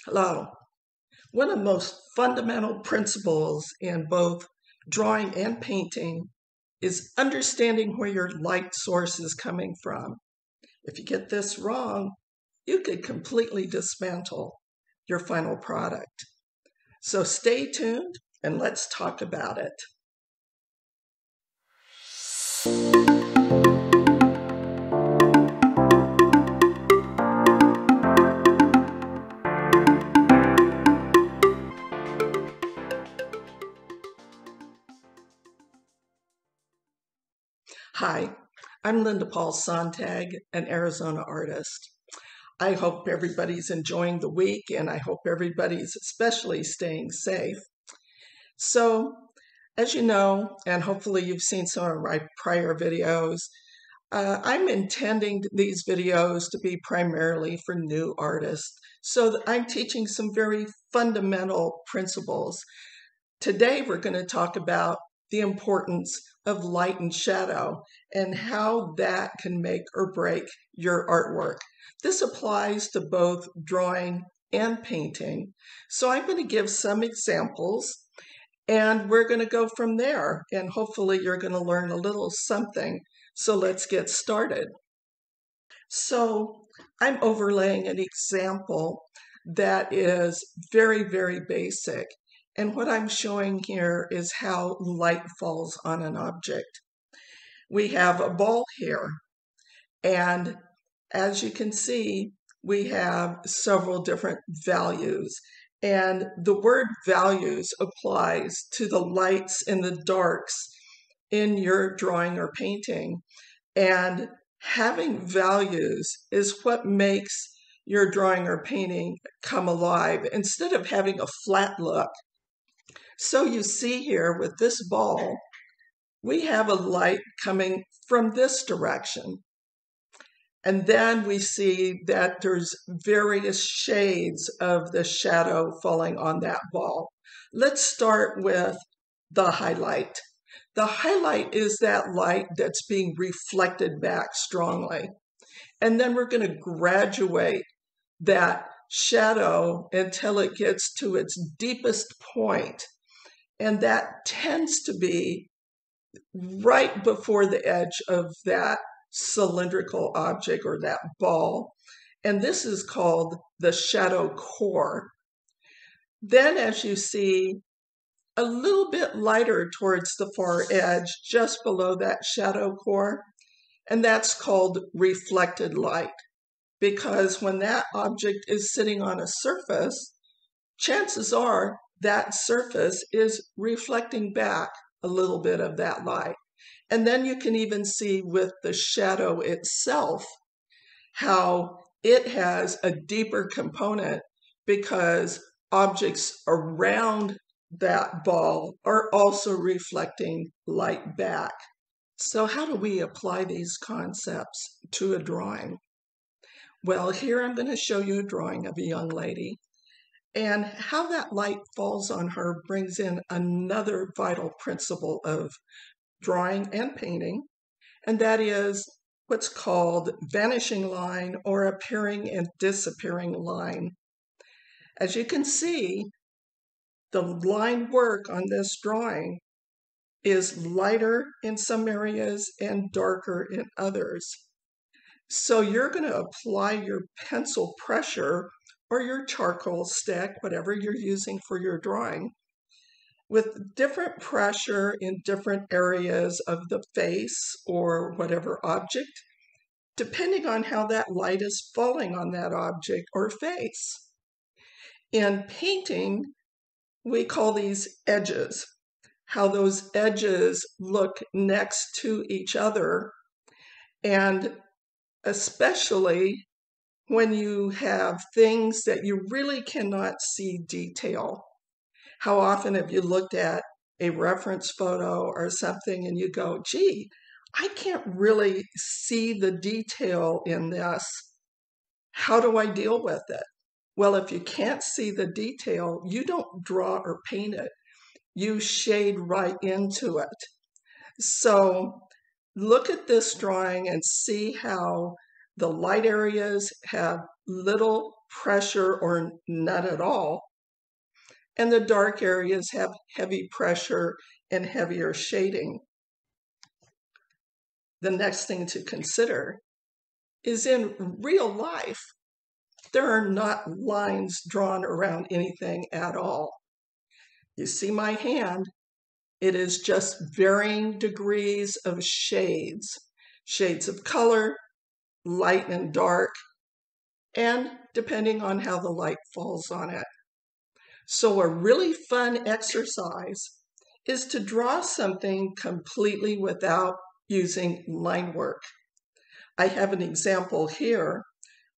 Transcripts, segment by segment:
Hello. One of the most fundamental principles in both drawing and painting is understanding where your light source is coming from. If you get this wrong, you could completely dismantle your final product. So stay tuned and let's talk about it. Hi, I'm Linda Paul-Sontag, an Arizona artist. I hope everybody's enjoying the week and I hope everybody's especially staying safe. So, as you know, and hopefully you've seen some of my prior videos, I'm intending these videos to be primarily for new artists. So I'm teaching some very fundamental principles. Today we're going to talk about the importance of light and shadow and how that can make or break your artwork. This applies to both drawing and painting. So I'm going to give some examples and we're going to go from there. And hopefully you're going to learn a little something. So let's get started. So I'm overlaying an example that is very, very basic. And what I'm showing here is how light falls on an object. We have a ball here, and as you can see, we have several different values. And the word values applies to the lights and the darks in your drawing or painting. And having values is what makes your drawing or painting come alive instead of having a flat look. So you see here with this ball, we have a light coming from this direction. And then we see that there's various shades of the shadow falling on that ball. Let's start with the highlight. The highlight is that light that's being reflected back strongly. And then we're going to graduate that shadow until it gets to its deepest point. And that tends to be right before the edge of that cylindrical object or that ball. And this is called the shadow core. Then as you see, a little bit lighter towards the far edge, just below that shadow core, and that's called reflected light. Because when that object is sitting on a surface, chances are that surface is reflecting back a little bit of that light. And then you can even see with the shadow itself how it has a deeper component because objects around that ball are also reflecting light back. So how do we apply these concepts to a drawing? Well, here I'm going to show you a drawing of a young lady. And how that light falls on her brings in another vital principle of drawing and painting, and that is what's called vanishing line or appearing and disappearing line. As you can see, the line work on this drawing is lighter in some areas and darker in others. So you're going to apply your pencil pressure or your charcoal stick, whatever you're using for your drawing, with different pressure in different areas of the face or whatever object, depending on how that light is falling on that object or face. In painting, we call these edges, how those edges look next to each other, and especially when you have things that you really cannot see detail. How often have you looked at a reference photo or something and you go, gee, I can't really see the detail in this. How do I deal with it? Well, if you can't see the detail, you don't draw or paint it. You shade right into it. So look at this drawing and see how the light areas have little pressure or none at all. And the dark areas have heavy pressure and heavier shading. The next thing to consider is in real life, there are not lines drawn around anything at all. You see my hand, it is just varying degrees of shades of color, light and dark, and depending on how the light falls on it. So a really fun exercise is to draw something completely without using line work. I have an example here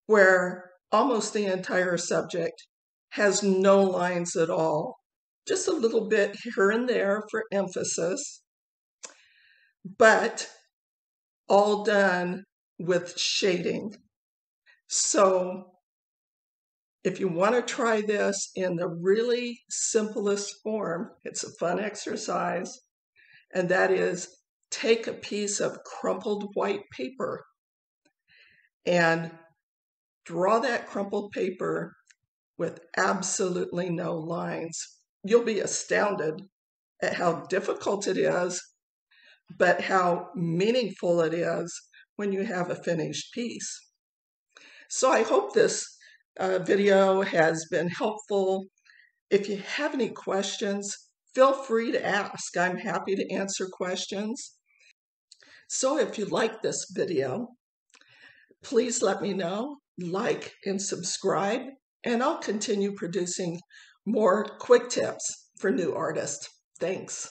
where almost the entire subject has no lines at all, just a little bit here and there for emphasis, but all done with shading. So if you want to try this in the really simplest form, it's a fun exercise, and that is take a piece of crumpled white paper and draw that crumpled paper with absolutely no lines. You'll be astounded at how difficult it is, but how meaningful it is when you have a finished piece. So I hope this video has been helpful. If you have any questions, feel free to ask. I'm happy to answer questions. So if you like this video, please let me know, like and subscribe, and I'll continue producing more quick tips for new artists. Thanks.